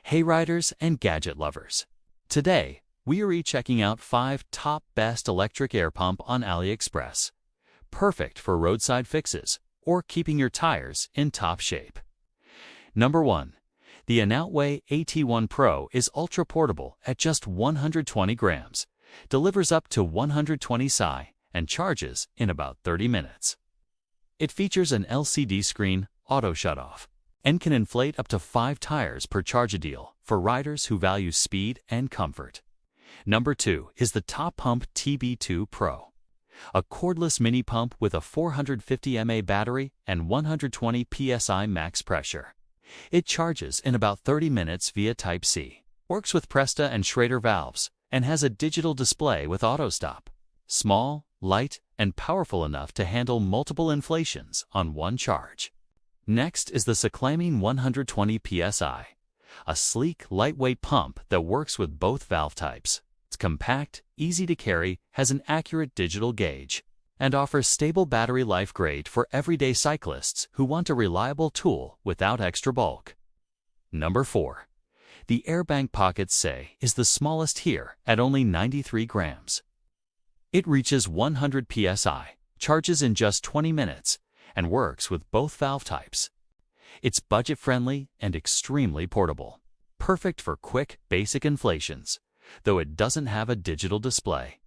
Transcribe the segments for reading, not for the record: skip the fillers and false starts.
Hey riders and gadget lovers! Today, we are checking out 5 top best electric air pump on AliExpress. Perfect for roadside fixes or keeping your tires in top shape. Number 1. The anoutway AT1 Pro is ultra portable at just 120 grams, delivers up to 120 psi, and charges in about 30 minutes. It features an LCD screen, auto shutoff, and can inflate up to 5 tires per charge, a deal for riders who value speed and comfort. Number 2 is the TOPUMP TB2 Pro, a cordless mini pump with a 450 mAh battery and 120 psi max pressure. It charges in about 30 minutes via Type-C, works with Presta and Schrader valves, and has a digital display with auto stop. Small, light, and powerful enough to handle multiple inflations on one charge. Next is the CYCLAMI 120 psi, a sleek, lightweight pump that works with both valve types. It's compact, easy to carry, has an accurate digital gauge, and offers stable battery life, great for everyday cyclists who want a reliable tool without extra bulk. Number 4. The AIRBANK Pocket C is the smallest here at only 93 grams. It reaches 100 psi, charges in just 20 minutes, and works with both valve types. It's budget-friendly and extremely portable, perfect for quick, basic inflations, though it doesn't have a digital display.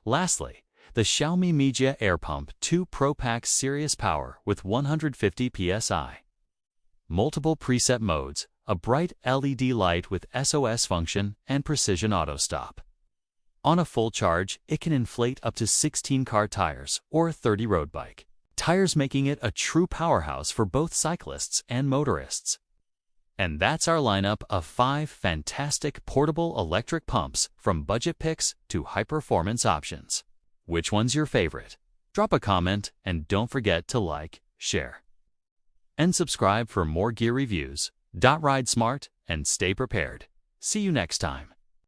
Lastly, the Xiaomi Mijia Air Pump 2 Pro packs serious power with 150 psi. Multiple preset modes, a bright LED light with SOS function, and precision auto stop. On a full charge, it can inflate up to 16 car tires or 30 road bike tires, making it a true powerhouse for both cyclists and motorists. And that's our lineup of 5 fantastic portable electric pumps, from budget picks to high-performance options. Which one's your favorite? Drop a comment and don't forget to like, share, and subscribe for more gear reviews. Ride smart and stay prepared. See you next time.